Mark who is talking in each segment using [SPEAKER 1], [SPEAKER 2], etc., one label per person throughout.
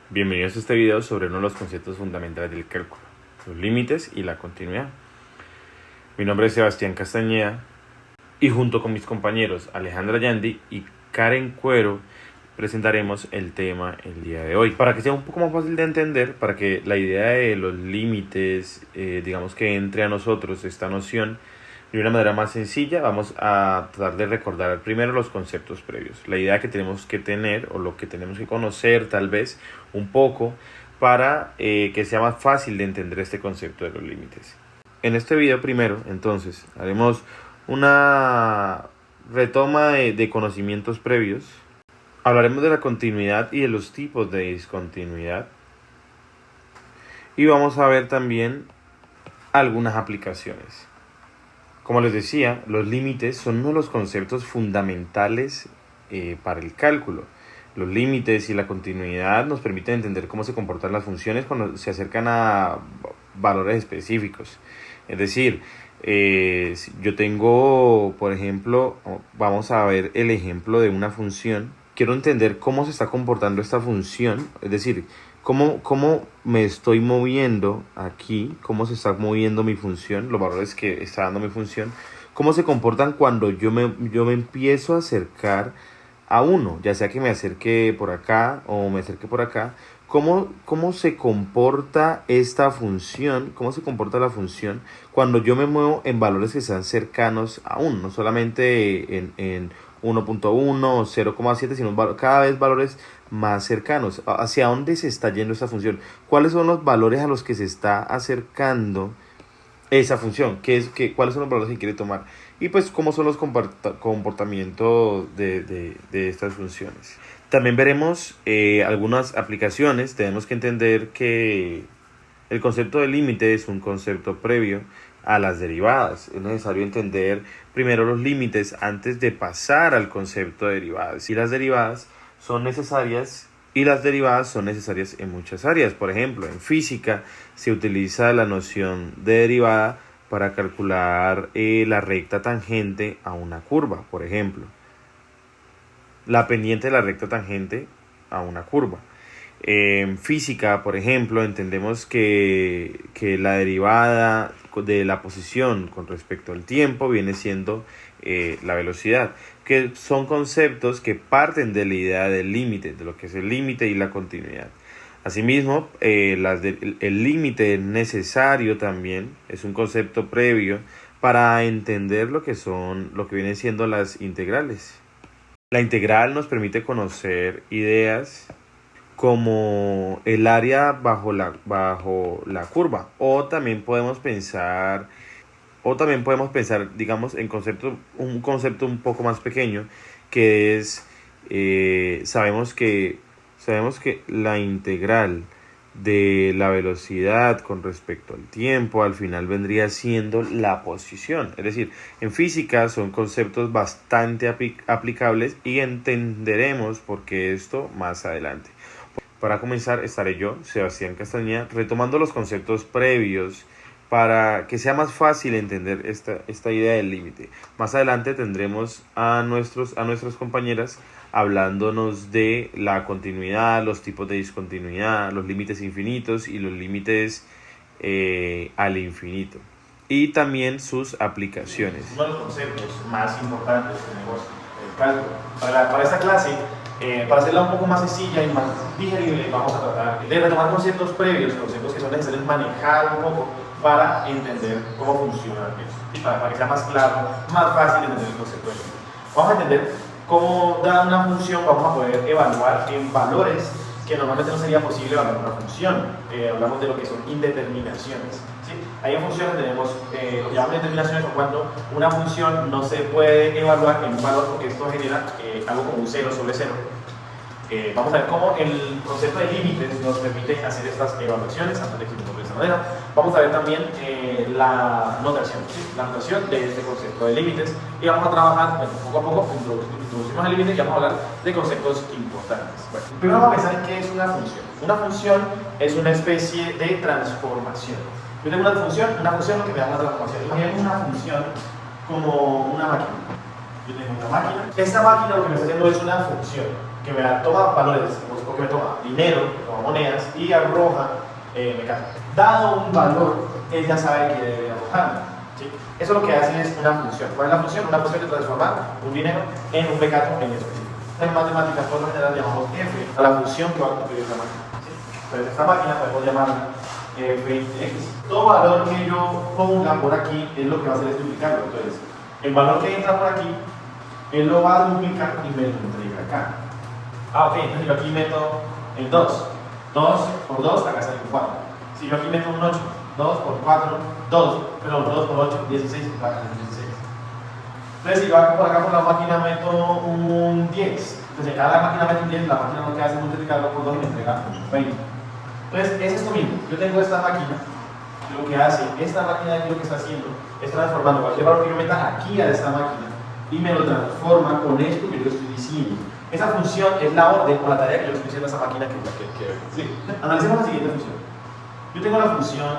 [SPEAKER 1] Bienvenidos a este video sobre uno de los conceptos fundamentales del cálculo, los límites y la continuidad. Mi nombre es Sebastián Castañeda y junto con mis compañeros Alejandra Yandi y Karen Cuero presentaremos el tema el día de hoy. Para que sea un poco más fácil de entender, para que la idea de los límites, digamos que entre a nosotros esta noción de una manera más sencilla, vamos a tratar de recordar primero los conceptos previos. La idea que tenemos que tener o lo que tenemos que conocer tal vez un poco para que sea más fácil de entender este concepto de los límites. En este video primero, entonces, haremos una retoma de conocimientos previos. Hablaremos de la continuidad y de los tipos de discontinuidad. Y vamos a ver también algunas aplicaciones. Como les decía, los límites son uno de los conceptos fundamentales para el cálculo. Los límites y la continuidad nos permiten entender cómo se comportan las funciones cuando se acercan a valores específicos. Es decir, si yo tengo, por ejemplo, vamos a ver el ejemplo de una función. Quiero entender cómo se está comportando esta función, es decir, cómo me estoy moviendo aquí, cómo se está moviendo mi función, los valores que está dando mi función, cómo se comportan cuando yo me empiezo a acercar a uno, ya sea que me acerque por acá o me acerque por acá. ¿Cómo se comporta esta función? ¿Cómo se comporta la función cuando yo me muevo en valores que sean cercanos a 1? No solamente en 1.1 o 0.7, sino cada vez valores más cercanos. ¿Hacia dónde se está yendo esta función? ¿Cuáles son los valores a los que se está acercando esa función? ¿Cuáles son los valores que quiere tomar? Y pues cómo son los comportamientos de estas funciones. También veremos algunas aplicaciones. Tenemos que entender que el concepto de límite es un concepto previo a las derivadas. Es necesario entender primero los límites antes de pasar al concepto de derivadas. Y las derivadas son necesarias y las derivadas son necesarias en muchas áreas. Por ejemplo, en física se utiliza la noción de derivada para calcular la recta tangente a una curva, por ejemplo. La pendiente de la recta tangente a una curva. En física, por ejemplo, entendemos que la derivada de la posición con respecto al tiempo viene siendo la velocidad, que son conceptos que parten de la idea del límite, de lo que es el límite y la continuidad. Asimismo, el límite necesario también es un concepto previo para entender lo que vienen siendo las integrales. La integral nos permite conocer ideas como el área bajo la curva, o también podemos pensar, digamos, en un concepto un poco más pequeño, que es sabemos que la integral de la velocidad con respecto al tiempo al final vendría siendo la posición. Es decir, en física son conceptos bastante aplicables y entenderemos por qué esto más adelante. Para comenzar estaré yo, Sebastián Castañeda, retomando los conceptos previos para que sea más fácil entender esta idea del límite. Más adelante tendremos a nuestras compañeras hablándonos de la continuidad, los tipos de discontinuidad, los límites infinitos y los límites al infinito. Y también sus aplicaciones.
[SPEAKER 2] Uno de los conceptos más importantes que tenemos el cálculo. Para esta clase, para hacerla un poco más sencilla y más digerible, vamos a tratar de retomar conceptos previos, conceptos que son necesarios manejar un poco para entender cómo funciona eso. Y para que sea más claro, más fácil entender el concepto de eso. Vamos a entender cómo da una función, vamos a poder evaluar en valores que normalmente no sería posible evaluar una función. Hablamos de lo que son indeterminaciones. ¿Sí? Ahí en funciones tenemos lo que llamamos indeterminaciones, o cuando una función no se puede evaluar en un valor porque esto genera algo como un 0 sobre 0. Vamos a ver cómo el concepto de límites nos permite hacer estas evaluaciones antes de escribirlo de esta manera. Vamos a ver también la notación, ¿sí? La notación de este concepto de límites, y vamos a trabajar, bueno, poco a poco introducimos el límite y vamos a hablar de conceptos importantes. Bueno, primero vamos a pensar en qué es una función. Una función es una especie de transformación. Yo tengo una función lo que me da una transformación. Imaginemos una función como una máquina. Yo tengo una máquina. Esta máquina lo que me está haciendo es una función que me da, toma valores, porque me toma dinero, me toma monedas y arroja mecánica. Dado un valor, él ya sabe que debe arrojarme. ¿Sí? Eso lo que hace es una función. ¿Cuál es la función? Una función de transformar un dinero en un mecato en específico. En matemáticas, por lo general, llamamos f a la función que va a cumplir esta máquina. ¿Sí? Entonces, esta máquina podemos llamarla f de x. Todo valor que yo ponga por aquí es lo que va a hacer es duplicarlo. Entonces, el valor que entra por aquí, él lo va a duplicar y me lo entrega acá. Ah, ok, entonces yo aquí meto el 2. 2 por 2, acá sale un 4. Si yo aquí meto un 8, 2 por 4, 2, perdón, 2 por 8, 16, acá sale 16. Entonces, si yo acá por la máquina meto un 10, entonces cada máquina mete un 10, la máquina lo que hace es multiplicarlo por 2 y me entrega un 20. Entonces, es esto mismo. Yo tengo esta máquina, lo que hace, esta máquina aquí lo que está haciendo es transformando cualquier valor que yo meta aquí a esta máquina y me lo transforma con esto que yo estoy diciendo. Esa función es la orden o la tarea que yo estoy diciendo a esa máquina que sí. Analicemos la siguiente función. Yo tengo la función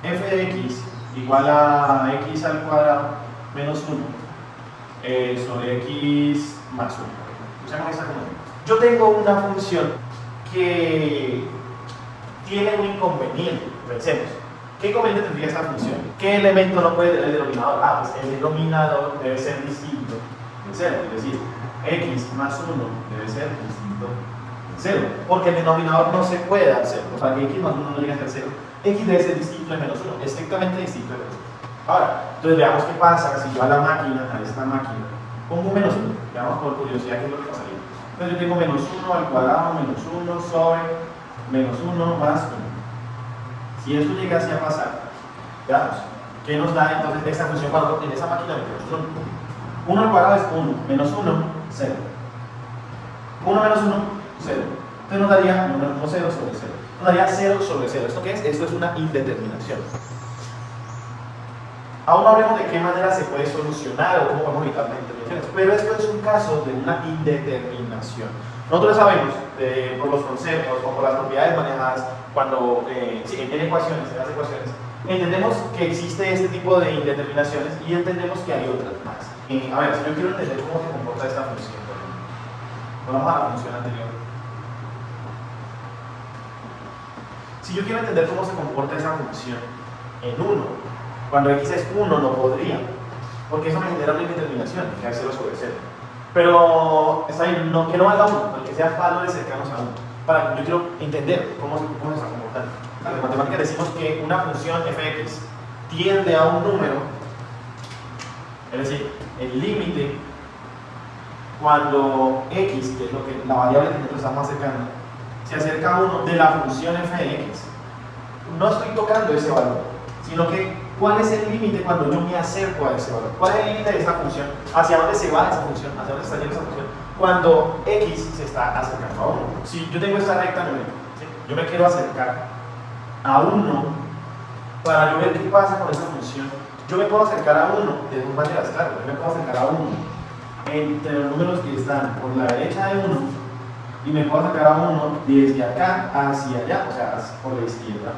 [SPEAKER 2] f de x igual a x al cuadrado menos 1 sobre x más 1. Usemos esta como. Yo tengo una función que tiene un inconveniente. Pensemos. ¿Qué inconveniente tendría esta función? ¿Qué elemento no puede tener el denominador? Ah, pues el denominador debe ser distinto de 0. Es decir, x más 1 debe ser distinto de 0. Porque el denominador no se puede dar 0. O sea, que x más 1 no llega a ser 0. X debe ser distinto de menos 1. Estrictamente distinto de menos 1. Ahora, entonces veamos qué pasa si yo a la máquina, a esta máquina, pongo un menos 1. Veamos por curiosidad qué es lo que pasaría. Entonces yo tengo menos 1 al cuadrado, menos 1 sobre menos 1 más 1. Si esto llegase a pasar, veamos, ¿qué nos da entonces esta función cuando en esa máquina metemos 1? 1 al cuadrado es 1, menos 1, 0. 1 menos 1, 0. Entonces nos daría 1 menos 1, 0 sobre 0. Nos daría 0 sobre 0. ¿Esto qué es? Esto es una indeterminación. Aún no hablemos de qué manera se puede solucionar o cómo podemos evitar las indeterminaciones, pero esto es un caso de una indeterminación. Nosotros sabemos, por los conceptos o por las propiedades manejadas cuando en ecuaciones, en las ecuaciones, entendemos que existe este tipo de indeterminaciones y entendemos que hay otras más. A ver, si yo quiero entender cómo se comporta esta función, por ejemplo, volvamos a la función anterior. Si yo quiero entender cómo se comporta esa función en 1, cuando x es 1 no podría, porque eso me genera una indeterminación, que es 0 sobre 0. Pero está bien, no, que no valga 1, pero que sea valores cercanos a 1. Yo quiero entender cómo se está comportando. En las matemáticas decimos que una función fx tiende a un número, es decir, el límite cuando x, que es lo que la variable que nosotros estamos acercando, se acerca a 1 de la función f de x. No estoy tocando ese valor, sino que ¿cuál es el límite cuando yo me acerco a ese valor? ¿Cuál es el límite de esta función? ¿Hacia dónde se va esa función? ¿Hacia dónde está yendo esa función? Cuando x se está acercando a 1. Si yo tengo esta recta numérica, ¿sí? Yo me quiero acercar a 1 para yo ver qué pasa con esa función. Yo me puedo acercar a 1 de dos maneras, claro. Yo me puedo acercar a 1 entre los números que están por la derecha de 1 y me puedo acercar a 1 desde acá hacia allá, o sea, por la izquierda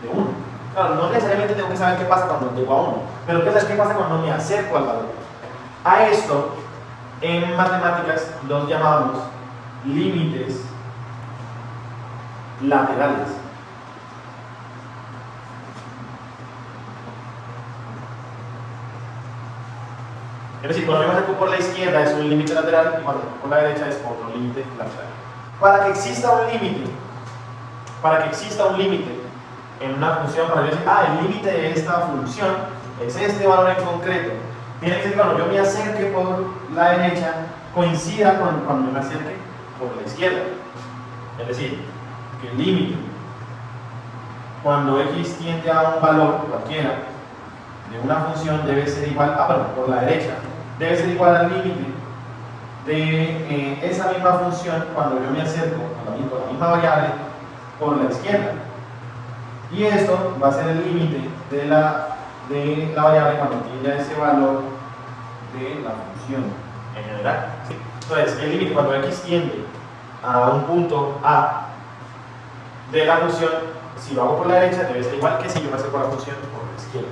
[SPEAKER 2] de 1. Claro, no necesariamente tengo que saber qué pasa cuando llego a 1, pero ¿qué pasa cuando me acerco al valor? A esto, en matemáticas, los llamamos límites laterales. Es decir, cuando yo me acerco por la izquierda es un límite lateral y cuando me acerco por la derecha es otro límite lateral. Para que exista un límite en una función, para yo decir, el límite de esta función es este valor en concreto, tiene que ser cuando yo me acerque por la derecha coincida con cuando me acerque por la izquierda. Es decir, que el límite cuando x tiende a un valor cualquiera de una función debe ser igual, por la derecha, debe ser igual al límite de esa misma función cuando yo me acerco con la misma variable por la izquierda. Y esto va a ser el límite de la variable cuando tiende a ese valor de la función en general. ¿Sí? Entonces, el límite cuando x tiende a un punto A de la función, si lo hago por la derecha, debe ser igual que si yo me acerco a la función por la izquierda.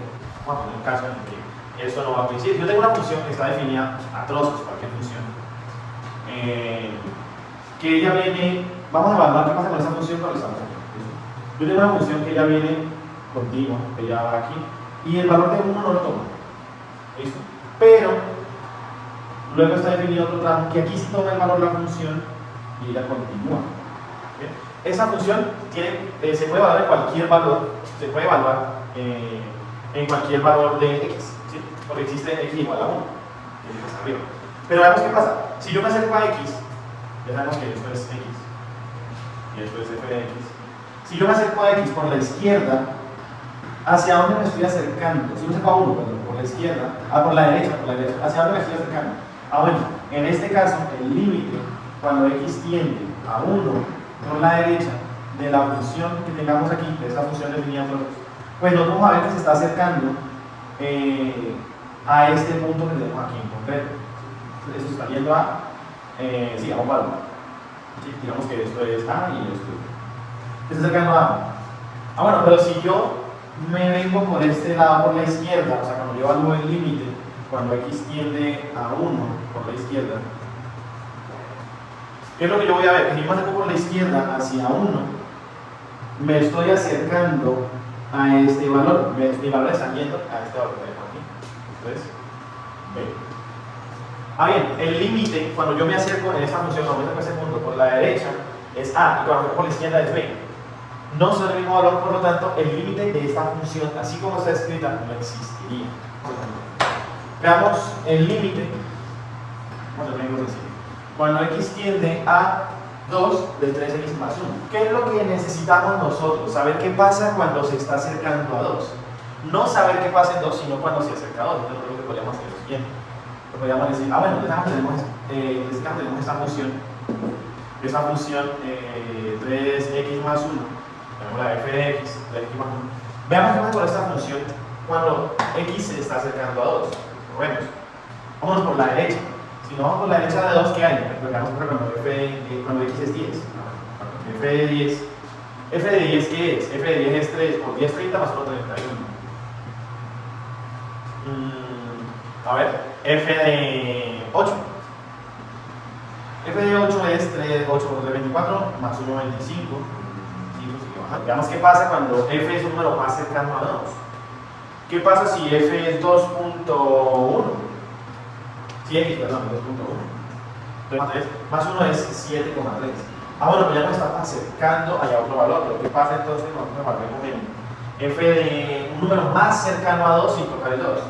[SPEAKER 2] Vamos a poner un caso en el que eso no va a coincidir. Yo tengo una función que está definida a trozos, cualquier función, que ella viene vamos a evaluar qué pasa con esa función cuando estamos aquí. Yo tengo una función que ya viene continua, que ya va aquí, y el valor de 1 no lo tomo. ¿Listo? Pero luego está definido otro tramo que aquí sí toma el valor de la función y ella continúa. ¿Bien? Esa función se puede evaluar en cualquier valor, se puede evaluar en cualquier valor de x, ¿sí? Porque existe x igual a 1, que está arriba. Pero veamos qué pasa. Si yo me acerco a x, ya sabemos que esto es x y esto es f de x. Si yo me acerco a x por la izquierda, ¿hacia dónde me estoy acercando? Si yo me acerco a 1, por la izquierda, por la derecha, ¿hacia dónde me estoy acercando? Bueno, en este caso, el límite, cuando x tiende a 1 por la derecha de la función que tengamos aquí, de esta función definida por nosotros, pues nos vamos a ver que se está acercando a este punto que tenemos aquí en concreto. Eso está yendo a, sí, a un valor. ¿Sí? Digamos que esto es A y esto es B. Se está acercando a A. Bueno, pero si yo me vengo por este lado, por la izquierda, o sea, cuando yo evalúo el límite, cuando x tiende a 1 por la izquierda, ¿qué es lo que yo voy a ver? Que si yo me acerco por la izquierda hacia 1, me estoy acercando a este valor. Mi valor está yendo a este valor que tengo aquí. Entonces, B. Bien, el límite, cuando yo me acerco en esta función, cuando me acerco a ese punto por la derecha, es A, y cuando me acerco por la izquierda es B. No son el mismo valor, por lo tanto, el límite de esta función, así como está escrita, no existiría. Veamos el límite. Cuando x tiende a 2 de 3x más 1. ¿Qué es lo que necesitamos nosotros? Saber qué pasa cuando se está acercando a 2. No saber qué pasa en 2, sino cuando se acerca a 2. Entonces, lo que podríamos hacer es lo siguiente. Podríamos decir, bueno, tenemos esta función. Esa función 3x más 1. Tenemos la f de x, 3x más 1. Veamos qué pasa con esta función cuando x se está acercando a 2. Bueno, vámonos por la derecha. Si no vamos por la derecha de 2, ¿qué hay? Cuando x es 10. F de 10. F de 10, ¿qué es? F de 10 es 3 por 10, 30 más 1, 31. A ver, F de 8. F de 8 es 8 por 3, 24, más 1, 25. Veamos qué pasa cuando f es un número más cercano a 2. ¿Qué pasa si f es 2.1? Si x, perdón, 2.1. Entonces, más 1 es 7,3. Bueno, pues ya nos está acercando a otro valor. Pero ¿qué pasa entonces cuando nos evaluemos en f de un número más cercano a 2 sin tocar el 2?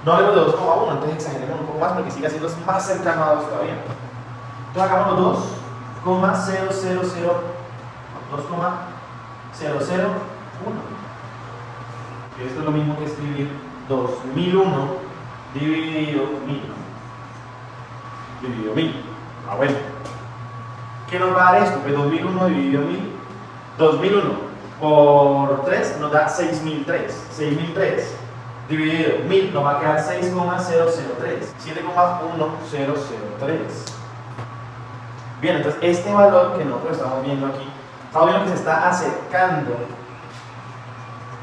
[SPEAKER 2] No hablemos de 2,1, entonces exageremos un poco más porque sigue siendo más cercano a 2 todavía. Entonces hagamos 2,000, 2,001. Esto es lo mismo que escribir 2001 dividido 1000. Dividido 1000. Bueno. ¿Qué nos va a dar esto? Pues 2001 dividido 1000. 2001 por 3 nos da 6003. 6003 dividido 1000 nos va a quedar 6,003. 7,1003. Bien, entonces este valor que nosotros estamos viendo aquí, estamos viendo que se está acercando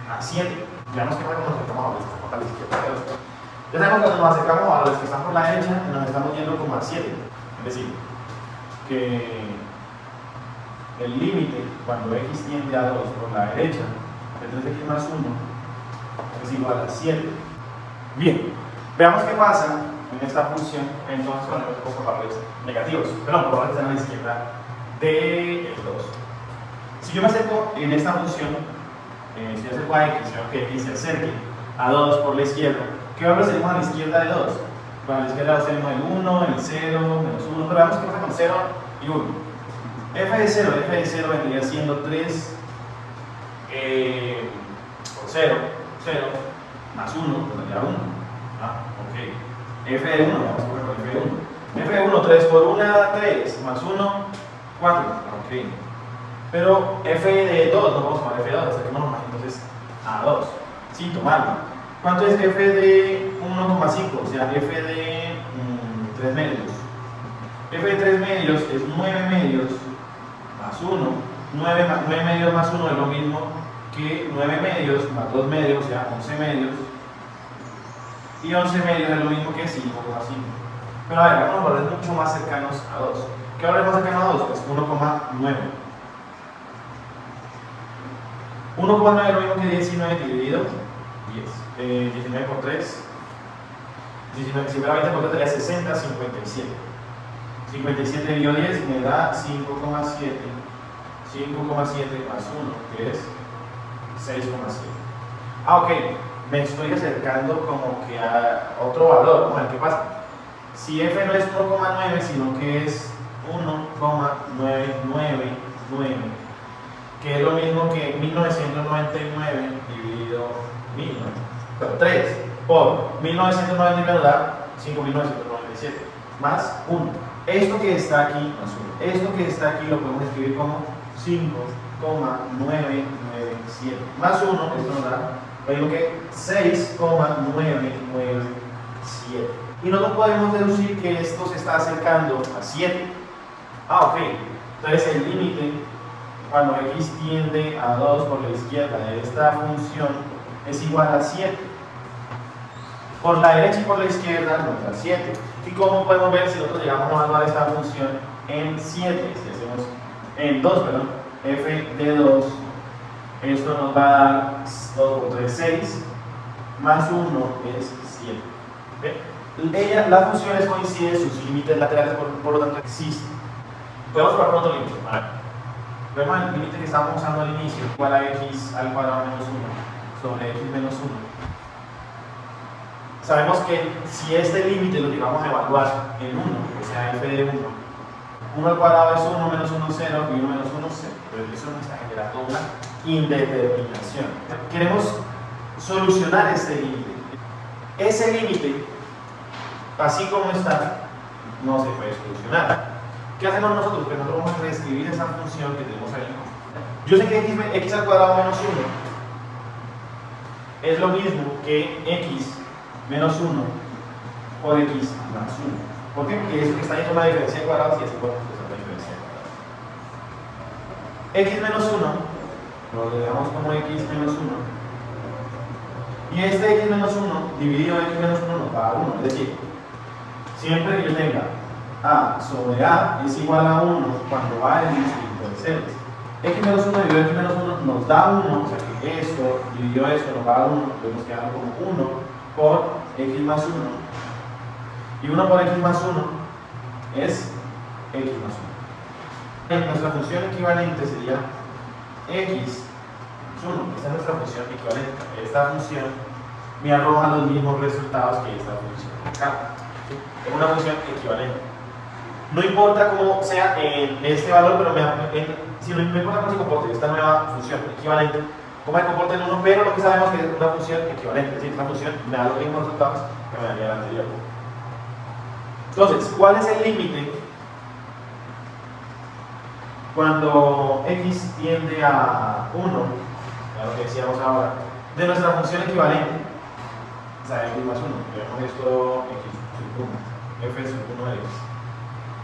[SPEAKER 2] a 7. Veamos qué pasa cuando nos acercamos a valores que están por la izquierda. Ya sabemos que cuando nos acercamos a valores que están por la derecha, nos estamos yendo como a 7. Es decir, que el límite cuando x tiende a 2 por la derecha de 3x más 1 es igual a 7. Bien, veamos qué pasa en esta función entonces cuando me acerco por valores negativos, perdón, por valores que están a la izquierda de 2. Si yo me acerco en esta función, si yo acerco a x, quiero que x se acerque a 2 por la izquierda, ¿qué valores tenemos a la izquierda de 2? Bueno, a la izquierda tenemos el 1, el 0, menos 1, pero veamos qué pasa con 0 y 1. F de 0 vendría siendo 3 por 0, 0, más 1, pues daría 1. Ok. F de 1, vamos a poner con F de 1. F de 1, 3 por 1, 3, más 1, 4. Ok. Pero F de 2, no vamos a tomar F de 2, acerquémonos más entonces a 2, sin tomarlo. ¿Cuánto es F de 1,5? O sea, F de 3 medios. F de 3 medios es 9 medios más 1. 9 medios más 1 es lo mismo que 9 medios más 2 medios, o sea, 11 medios. Y 11 medios es lo mismo que 5 más 5. Pero a ver, vamos a valores mucho más cercanos a 2. ¿Qué valor hemos sacado 2? Pues 1,9. 1,9 es lo mismo que 19 dividido 10. 19 por 3. 19, si fuera 20 por 3 daría 60, 57. 57 dividido 10 me da 5,7. 5,7 más 1, que es 6,7. Ah, ok. Me estoy acercando como que a otro valor. Bueno, ¿qué pasa? Si f no es 1,9, sino que es 1,999, que es lo mismo que 1999 dividido 1000, pero 3 por 1999 nos da 5997 más 1. Esto que está aquí más 1. Esto que está aquí lo podemos escribir como 5,997 más 1, esto nos da lo mismo que 6,997. Y no podemos deducir que esto se está acercando a 7. Ah, ok. Entonces el límite cuando x tiende a 2 por la izquierda de esta función es igual a 7. Por la derecha y por la izquierda nos da 7. ¿Y cómo podemos ver si nosotros llegamos a evaluar esta función en 7? Si hacemos en 2, perdón, f de 2, esto nos va a dar 2 por 3, 6, más 1 es 7. ¿Okay? Las funciones coinciden, sus límites laterales por lo tanto existen. Podemos probar con otro límite. Vemos el límite que estábamos usando al inicio, igual a x al cuadrado menos 1 sobre x menos 1. Sabemos que si este límite lo llevamos a evaluar en 1, que sea f de 1, 1 al cuadrado es 1 menos 1, 0 y 1 menos 1, 0. Pero eso nos está generando una indeterminación. Queremos solucionar este límite. Ese límite, así como está, no se puede solucionar. ¿Qué hacemos nosotros? Pues nosotros vamos a reescribir esa función que tenemos ahí. Yo sé que x al cuadrado menos 1 es lo mismo que x menos 1 por x más 1. ¿Por qué? Porque eso que está ahí es una diferencia de cuadrados y es igual a la diferencia de cuadrados. X menos 1 lo dejamos como x menos 1. Y este x menos 1 dividido x menos 1 nos va a dar 1. Es decir, siempre que yo tenga a sobre a es igual a 1 cuando a es distinto de ceros. X menos 1 dividido x menos 1 nos da 1, o sea que esto dividido esto nos va a dar 1, podemos quedar como 1 por x más 1. Y 1 por x más 1 es x más 1. Nuestra función equivalente sería x más 1. Esta es nuestra función equivalente. Esta función me arroja los mismos resultados que esta función acá. Es una función equivalente. No importa cómo sea en este valor, pero si no importa cómo se comporte esta nueva función equivalente, cómo se comporta en 1, pero lo que sabemos es que es una función equivalente, es decir, esta función me da los mismos resultados que me daría la anterior. Entonces, ¿cuál es el límite cuando x tiende a 1, a lo que decíamos ahora, de nuestra función equivalente? O sea, x más 1, vemos esto x sub 1, f sub 1 de x.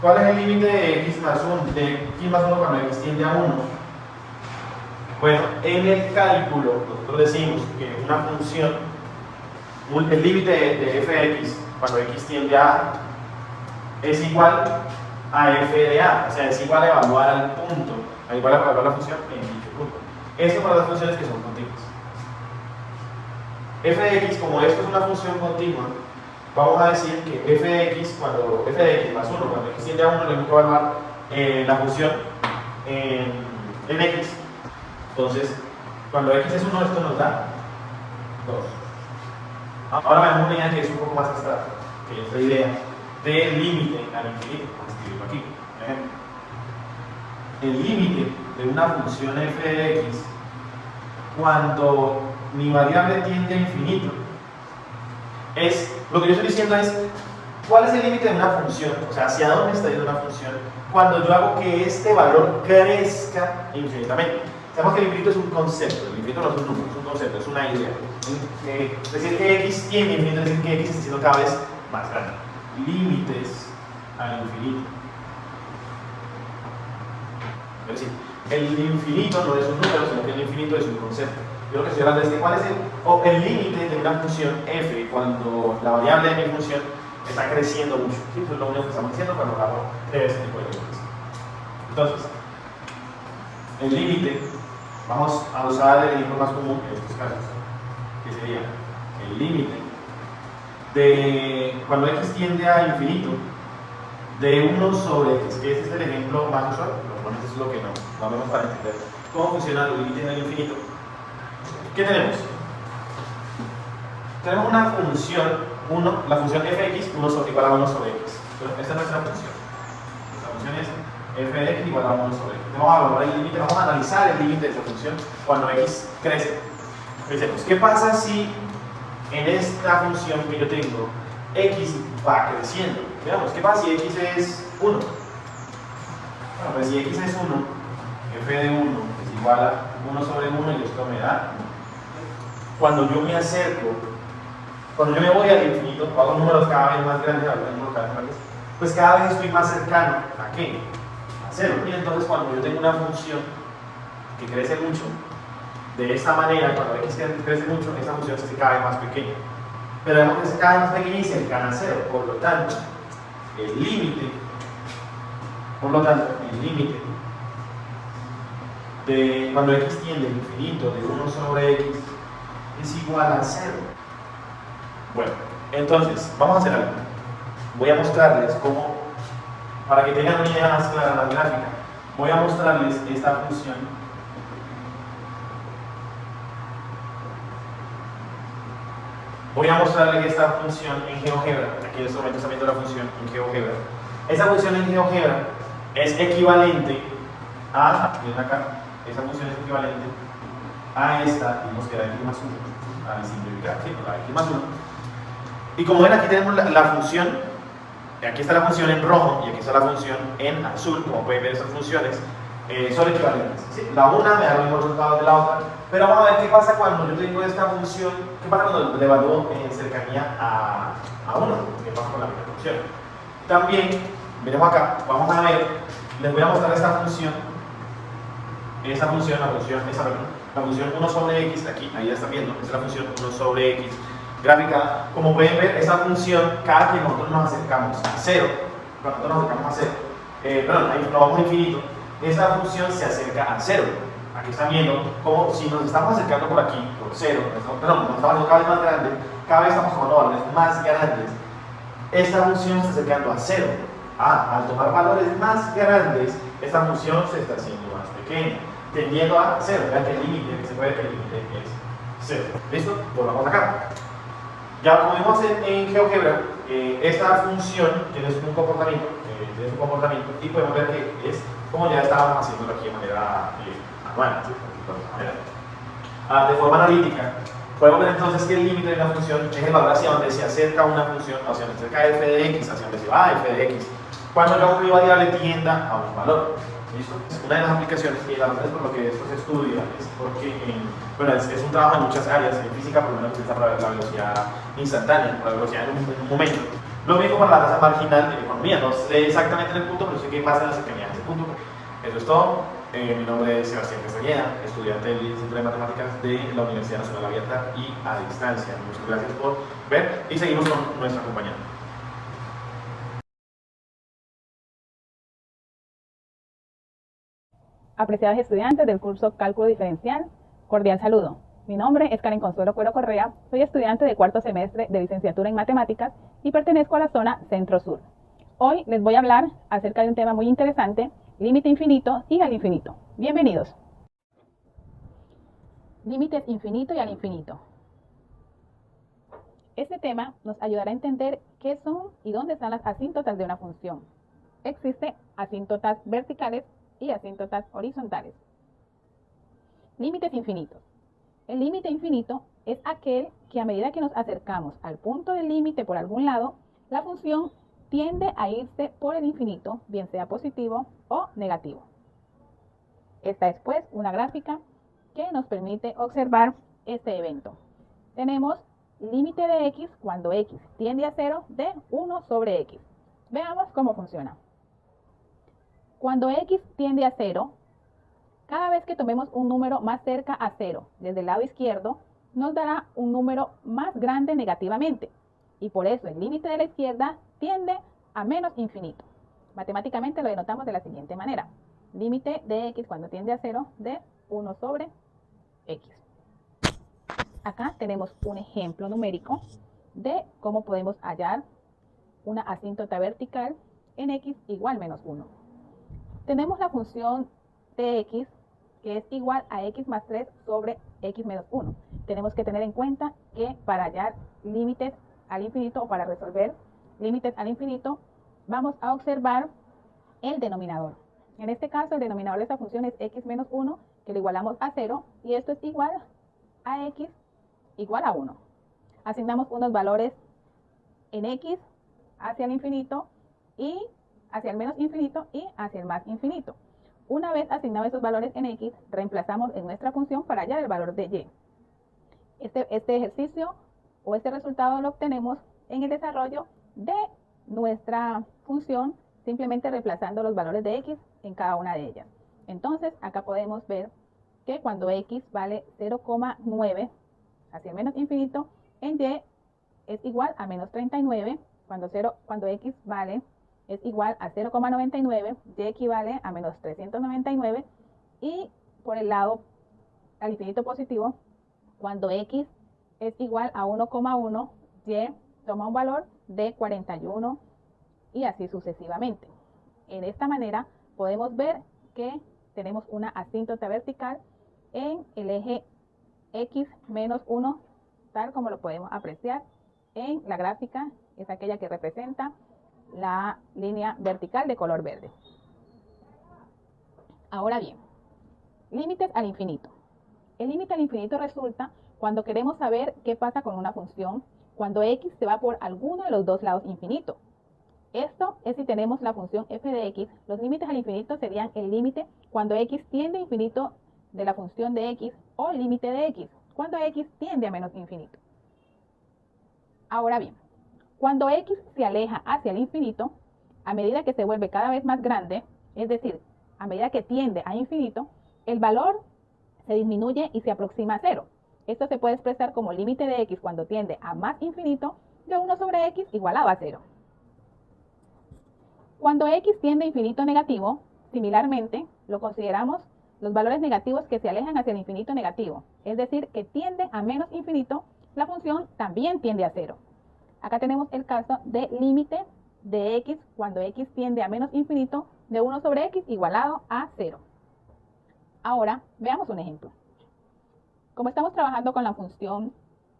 [SPEAKER 2] ¿Cuál es el límite de x más 1, cuando x tiende a 1? Bueno, en el cálculo nosotros decimos que una función, el límite de f de x cuando x tiende a a es igual a f de a, o sea, es igual a evaluar al punto, igual a evaluar la función en dicho punto. Esto para las funciones que son continuas. F de x, como esto es una función continua, vamos a decir que f de x más 1, cuando x tiende a 1, le tenemos que evaluar la función en x. Entonces, cuando x es 1, esto nos da 2. Ahora veamos una idea que es un poco más abstracta, que es la idea del límite al infinito. Vamos a escribirlo aquí. El límite de una función f de x cuando mi variable tiende a infinito es, lo que yo estoy diciendo es, ¿cuál es el límite de una función? O sea, ¿hacia dónde está yendo una función cuando yo hago que este valor crezca infinitamente? Sabemos que el infinito es un concepto, el infinito no es un número, es un concepto, es una idea. Decir que x tiende a infinito es decir que x está siendo cada vez más grande. Límites al infinito. Es decir, el infinito no es un número, sino que el infinito es un concepto. Yo lo que estoy hablando es de cuál es el límite de una función f cuando la variable de mi función está creciendo mucho. ¿Sí? Eso es lo único que estamos diciendo cuando hablamos de ese tipo de cosas. Entonces, el límite, vamos a usar el ejemplo más común en estos casos, que sería el límite de cuando x tiende a infinito de 1 sobre x, que este es el ejemplo más usual, normalmente es lo que no vemos para entender cómo funciona el límite del infinito. ¿Qué tenemos? Tenemos una función, la función fx igual a 1 sobre x. Esta es nuestra función. Nuestra función es f de x igual a 1 sobre x. Vamos a valorar el límite, vamos a analizar el límite de esta función cuando x crece. Decimos, ¿qué pasa si en esta función que yo tengo x va creciendo? Veamos, ¿qué pasa si x es 1? Bueno, pues si x es 1, f de 1 es igual a 1 sobre 1 y esto me da 1. Cuando yo me acerco, cuando yo me voy al infinito, hago números cada vez más grandes, pues cada vez estoy más cercano ¿a qué? A 0. Y entonces cuando yo tengo una función que crece mucho, de esta manera, cuando x crece mucho, esta función se hace cada vez más pequeña. Pero vemos que es cada vez más pequeña y cercana a 0. Por lo tanto, el límite de cuando x tiende al infinito de 1 sobre x es igual a 0. Bueno, entonces, vamos a hacer algo. Voy a mostrarles cómo, para que tengan una idea más clara, más gráfica, voy a mostrarles esta función. Voy a mostrarles esta función en GeoGebra. Aquí en este momento está viendo la función en GeoGebra. Esa función en GeoGebra es equivalente a, miren acá, esa función es equivalente a esta, digamos que era x más 1, a simplificar, ¿sí? La x más 1. Y como ven, aquí tenemos la función, aquí está la función en rojo y aquí está la función en azul. Como pueden ver, estas funciones son equivalentes, ¿sí? La una me da los mismos resultados de la otra, pero vamos a ver qué pasa cuando yo tengo esta función, qué pasa cuando le evalúo en cercanía a 1, qué pasa con la primera función. También, miremos acá, vamos a ver, les voy a mostrar esta función, la función 1 sobre x, aquí, ahí ya están viendo, es la función 1 sobre x. Gráfica, como pueden ver, esa función, cada que nosotros nos acercamos a 0, cuando nosotros nos acercamos a 0, ahí nos vamos a infinito, esta función se acerca a 0. Aquí están viendo como si nos estamos acercando por aquí, por 0, nos estamos haciendo cada vez más grande, cada vez estamos tomando valores más grandes, esta función se está acercando a 0. Al tomar valores más grandes, esta función se está haciendo más pequeña, tendiendo a 0. Vean que el límite, que se puede ver que el límite es 0. ¿Listo? Volvamos acá. Ya como vimos en GeoGebra, esta función tiene un comportamiento, y podemos ver que es como ya estábamos haciéndolo aquí de manera manual, ¿sí? De forma analítica. Podemos ver entonces que el límite de una función es el valor hacia donde se acerca una función, hacia donde se acerca f de x, hacia donde se va f de x, cuando la única variable tienda a un valor. ¿Listo? Una de las aplicaciones, y la verdad es por lo que esto se estudia, es porque es un trabajo en muchas áreas, en física por lo menos utiliza para la velocidad instantánea, para la velocidad en un momento. Lo mismo para la tasa marginal en economía, no sé exactamente en el punto, pero sé que pasa en la cercanía de ese punto. Eso es todo. Mi nombre es Sebastián Castañeda, estudiante del Centro de Matemáticas de la Universidad Nacional Abierta y a Distancia. Muchas gracias por ver y seguimos con nuestra compañera.
[SPEAKER 3] Apreciados estudiantes del curso Cálculo Diferencial, cordial saludo. Mi nombre es Karen Consuelo Cuero Correa, soy estudiante de cuarto semestre de licenciatura en Matemáticas y pertenezco a la zona Centro-Sur. Hoy les voy a hablar acerca de un tema muy interesante, límite infinito y al infinito. Bienvenidos. Límites infinito y al infinito. Este tema nos ayudará a entender qué son y dónde están las asíntotas de una función. Existen asíntotas verticales y asíntotas horizontales. Límites infinitos. El límite infinito es aquel que a medida que nos acercamos al punto del límite por algún lado, la función tiende a irse por el infinito, bien sea positivo o negativo. Esta es pues una gráfica que nos permite observar este evento. Tenemos límite de x cuando x tiende a 0 de 1 sobre x. Veamos cómo funciona. Cuando x tiende a 0, cada vez que tomemos un número más cerca a 0 desde el lado izquierdo, nos dará un número más grande negativamente. Y por eso el límite de la izquierda tiende a menos infinito. Matemáticamente lo denotamos de la siguiente manera. límite de x cuando tiende a 0 de 1 sobre x. Acá tenemos un ejemplo numérico de cómo podemos hallar una asíntota vertical en x igual menos 1. Tenemos la función de x que es igual a x más 3 sobre x menos 1. Tenemos que tener en cuenta que para hallar límites al infinito o para resolver límites al infinito, vamos a observar el denominador. En este caso, el denominador de esta función es x menos 1, que lo igualamos a 0, y esto es igual a x igual a 1. Asignamos unos valores en x hacia el infinito y hacia el menos infinito y hacia el más infinito. Una vez asignados esos valores en x, reemplazamos en nuestra función para hallar el valor de y. Este ejercicio o este resultado lo obtenemos en el desarrollo de nuestra función, simplemente reemplazando los valores de x en cada una de ellas. Entonces, acá podemos ver que cuando x vale 0,9 hacia el menos infinito, en y es igual a menos 39, cuando x vale es igual a 0,99, y equivale a menos 399, y por el lado al infinito positivo, cuando x es igual a 1,1, y toma un valor de 41 y así sucesivamente. En esta manera podemos ver que tenemos una asíntota vertical en el eje x menos 1, tal como lo podemos apreciar en la gráfica, es aquella que representa la línea vertical de color verde. Ahora bien, límites al infinito. El límite al infinito resulta cuando queremos saber qué pasa con una función cuando x se va por alguno de los dos lados infinito. Esto es si tenemos la función f de x, los límites al infinito serían el límite cuando x tiende a infinito de la función de x o el límite de x cuando x tiende a menos infinito. Ahora bien, cuando x se aleja hacia el infinito, a medida que se vuelve cada vez más grande, es decir, a medida que tiende a infinito, el valor se disminuye y se aproxima a 0. Esto se puede expresar como límite de x cuando tiende a más infinito de 1 sobre x igualado a 0. Cuando x tiende a infinito negativo, similarmente, lo consideramos los valores negativos que se alejan hacia el infinito negativo, es decir, que tiende a menos infinito, la función también tiende a 0. Acá tenemos el caso de límite de x cuando x tiende a menos infinito de 1 sobre x igualado a 0. Ahora, veamos un ejemplo. Como estamos trabajando con la función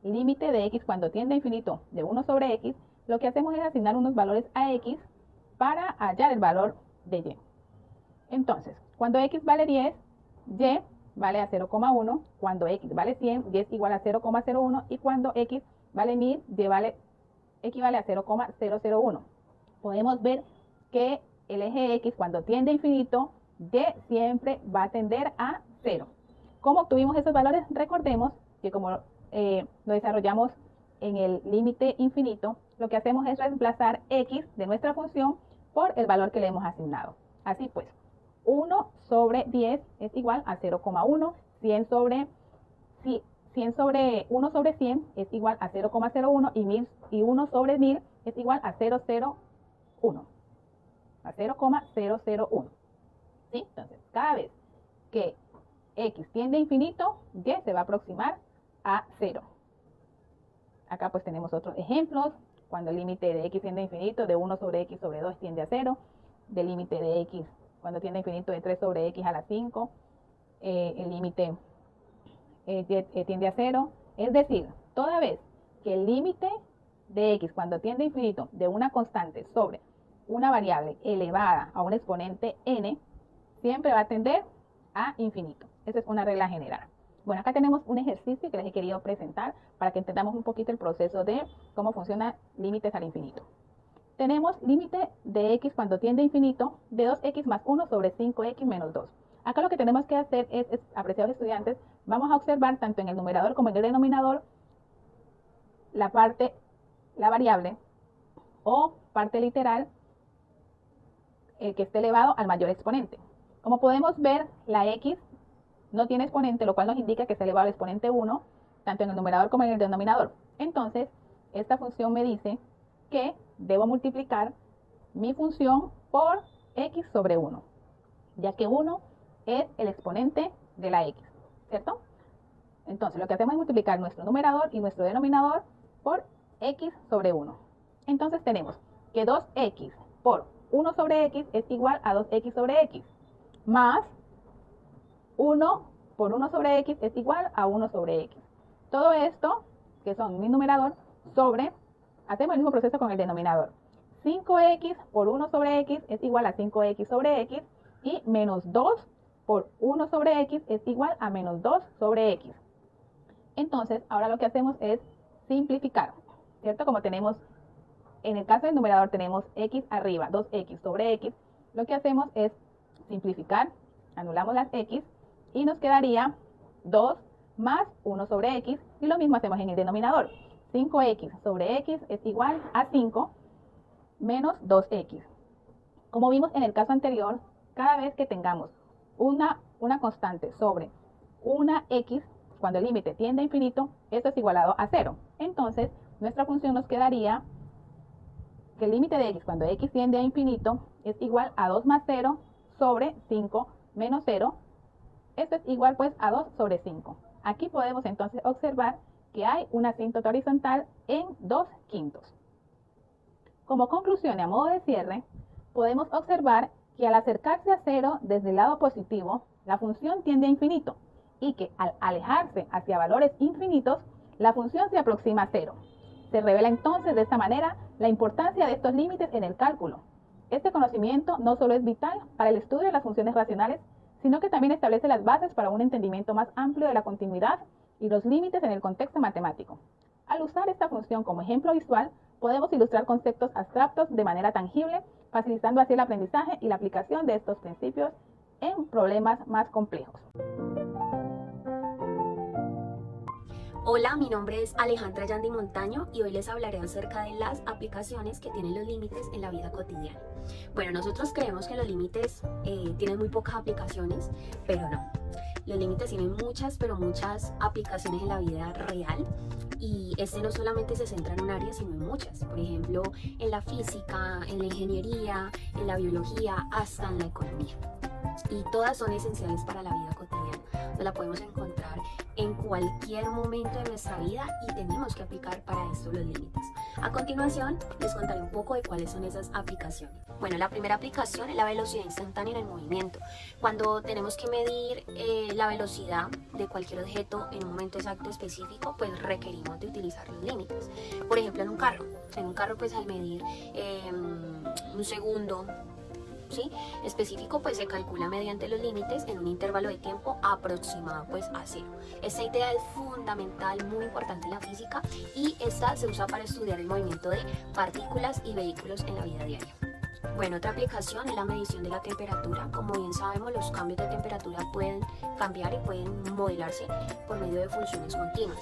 [SPEAKER 3] límite de x cuando tiende a infinito de 1 sobre x, lo que hacemos es asignar unos valores a x para hallar el valor de y. Entonces, cuando x vale 10, y vale a 0,1, cuando x vale 100, y es igual a 0,01, y cuando x vale 1000, y equivale a 0,001. Podemos ver que el eje x cuando tiende a infinito, y siempre va a tender a 0. ¿Cómo obtuvimos esos valores? Recordemos que como lo desarrollamos en el límite infinito, lo que hacemos es reemplazar x de nuestra función por el valor que le hemos asignado. Así pues, 1 sobre 10 es igual a 0,1, 100 sobre 1 sobre 100 es igual a 0,01 y 1 sobre 1000 es igual a 0,001. A 0,001. ¿Sí? Entonces, cada vez que x tiende a infinito, y se va a aproximar a 0. Acá pues tenemos otros ejemplos. Cuando el límite de x tiende a infinito, de 1 sobre x sobre 2 tiende a 0. Del límite de x cuando tiende a infinito de 3 sobre x a la 5. El límite tiende a 0. Es decir, toda vez que el límite de x cuando tiende a infinito de una constante sobre una variable elevada a un exponente n, siempre va a tender a infinito. Esa es una regla general. Bueno, acá tenemos un ejercicio que les he querido presentar para que entendamos un poquito el proceso de cómo funcionan límites al infinito. Tenemos límite de x cuando tiende a infinito de 2x más 1 sobre 5x menos 2. Acá lo que tenemos que hacer es, apreciados estudiantes, vamos a observar tanto en el numerador como en el denominador la variable o parte literal que esté elevado al mayor exponente. Como podemos ver, la x no tiene exponente, lo cual nos indica que está elevado al exponente 1, tanto en el numerador como en el denominador. Entonces, esta función me dice que debo multiplicar mi función por x sobre 1. ya que 1 es el exponente de la x, ¿cierto? Entonces, lo que hacemos es multiplicar nuestro numerador y nuestro denominador por x sobre 1. Entonces, tenemos que 2x por 1 sobre x es igual a 2x sobre x, más 1 por 1 sobre x es igual a 1 sobre x. Todo esto, que son mi numerador, sobre, hacemos el mismo proceso con el denominador. 5x por 1 sobre x es igual a 5x sobre x, y menos 2 por 1 sobre x es igual a menos 2 sobre x. Entonces, ahora lo que hacemos es simplificar, ¿cierto? Como tenemos, en el caso del numerador tenemos x arriba, 2x sobre x, lo que hacemos es simplificar, anulamos las x, y nos quedaría 2 más 1 sobre x, y lo mismo hacemos en el denominador. 5x sobre x es igual a 5 menos 2x. Como vimos en el caso anterior, cada vez que tengamos una constante sobre una x, cuando el límite tiende a infinito, esto es igualado a 0. Entonces, nuestra función nos quedaría que el límite de x cuando x tiende a infinito es igual a 2 más 0 sobre 5 menos 0. Esto es igual pues a 2 sobre 5. Aquí podemos entonces observar que hay una asíntota horizontal en 2/5. Como conclusión y a modo de cierre, podemos observar que al acercarse a 0 desde el lado positivo, la función tiende a infinito, y que al alejarse hacia valores infinitos, la función se aproxima a 0. Se revela entonces de esta manera la importancia de estos límites en el cálculo. Este conocimiento no solo es vital para el estudio de las funciones racionales, sino que también establece las bases para un entendimiento más amplio de la continuidad y los límites en el contexto matemático. Al usar esta función como ejemplo visual, podemos ilustrar conceptos abstractos de manera tangible, facilitando así el aprendizaje y la aplicación de estos principios en problemas más complejos.
[SPEAKER 4] Hola, mi nombre es Alejandra Yandy Montaño y hoy les hablaré acerca de las aplicaciones que tienen los límites en la vida cotidiana. Bueno, nosotros creemos que los límites tienen muy pocas aplicaciones, pero no. Los límites tienen muchas, pero muchas aplicaciones en la vida real, y este no solamente se centra en un área, sino en muchas. Por ejemplo, en la física, en la ingeniería, en la biología, hasta en la economía. Y todas son esenciales para la vida cotidiana. Nos la podemos encontrar en cualquier momento de nuestra vida y tenemos que aplicar para esto los límites. A continuación, les contaré un poco de cuáles son esas aplicaciones. Bueno, la primera aplicación es la velocidad instantánea en el movimiento. Cuando tenemos que medir la velocidad de cualquier objeto en un momento exacto específico, pues requerimos de utilizar los límites. Por ejemplo, en un carro pues al medir un segundo, ¿sí?, específico, pues se calcula mediante los límites en un intervalo de tiempo aproximado pues a 0. Esta idea es fundamental, muy importante en la física, y esta se usa para estudiar el movimiento de partículas y vehículos en la vida diaria. Bueno, otra aplicación es la medición de la temperatura. Como bien sabemos, los cambios de temperatura pueden cambiar y pueden modelarse por medio de funciones continuas.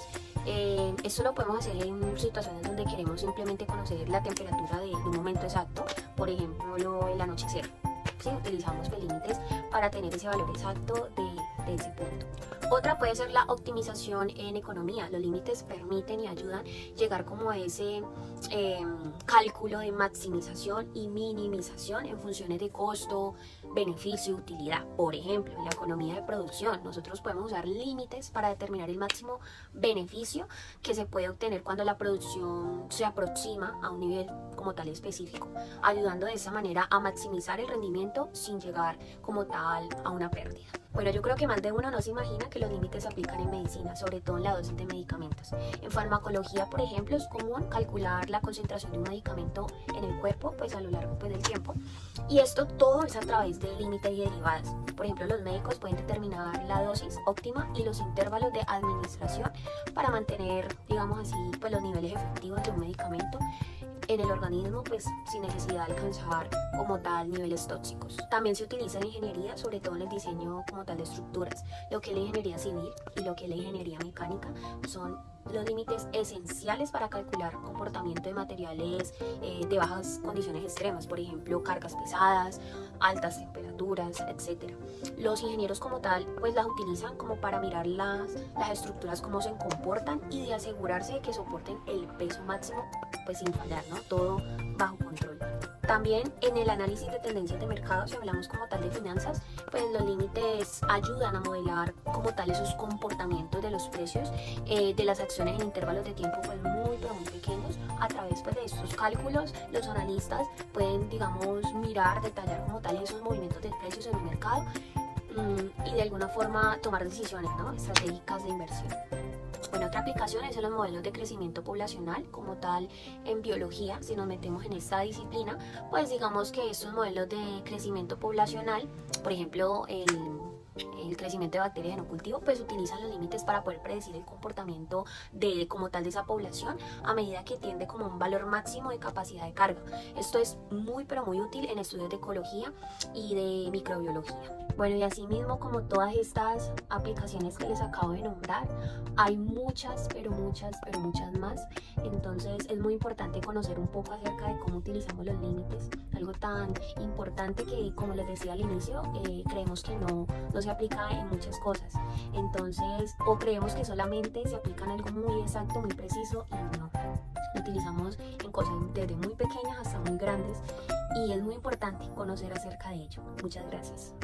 [SPEAKER 4] Esto lo podemos hacer en situaciones donde queremos simplemente conocer la temperatura de un momento exacto, por ejemplo el anochecer. ¿Sí? Utilizamos los límites para tener ese valor exacto de ese punto. Otra puede ser la optimización en economía. Los límites permiten y ayudan a llegar como a ese cálculo de maximización y minimización en funciones de costo, beneficio y utilidad. Por ejemplo, en la economía de producción, nosotros podemos usar límites para determinar el máximo beneficio que se puede obtener cuando la producción se aproxima a un nivel como tal específico, ayudando de esa manera a maximizar el rendimiento sin llegar como tal a una pérdida. Bueno, yo creo que más de uno no se imagina que los límites se aplican en medicina, sobre todo en la dosis de medicamentos. En farmacología, por ejemplo, es común calcular la concentración de un medicamento en el cuerpo pues a lo largo pues, del tiempo. Y esto todo es a través de límites y derivadas. Por ejemplo, los médicos pueden determinar la dosis óptima y los intervalos de administración para mantener, digamos así, pues los niveles efectivos de un medicamento en el organismo, pues sin necesidad de alcanzar como tal niveles tóxicos. También se utiliza en ingeniería, sobre todo en el diseño como tal de estructuras. Lo que es la ingeniería civil y lo que es la ingeniería mecánica son los límites esenciales para calcular comportamiento de materiales de bajas condiciones extremas, por ejemplo cargas pesadas, altas temperaturas, etc. Los ingenieros como tal pues las utilizan como para mirar las estructuras cómo se comportan y de asegurarse de que soporten el peso máximo pues sin fallar, ¿no? Todo bajo control. También en el análisis de tendencias de mercado, si hablamos como tal de finanzas, pues los límites ayudan a modelar como tal esos comportamientos de los precios de las acciones en intervalos de tiempo pues muy pero muy pequeños. A través pues, de estos cálculos, los analistas pueden, digamos, mirar, detallar como tal esos movimientos de precios en el mercado y de alguna forma tomar decisiones, ¿no?, estratégicas de inversión. Bueno, otra aplicación es en los modelos de crecimiento poblacional, como tal en biología. Si nos metemos en esta disciplina, pues digamos que estos modelos de crecimiento poblacional, por ejemplo, el crecimiento de bacterias en un cultivo, pues utilizan los límites para poder predecir el comportamiento de como tal de esa población a medida que tiende como un valor máximo de capacidad de carga. Esto es muy pero muy útil en estudios de ecología y de microbiología. Bueno, y asimismo, como todas estas aplicaciones que les acabo de nombrar, hay muchas, pero muchas más. Entonces es muy importante conocer un poco acerca de cómo utilizamos los límites, algo tan importante que, como les decía al inicio, creemos que no se aplica en muchas cosas. Entonces, o creemos que solamente se aplica en algo muy exacto, muy preciso, y no. Lo utilizamos en cosas desde muy pequeñas hasta muy grandes, y es muy importante conocer acerca de ello. Muchas gracias.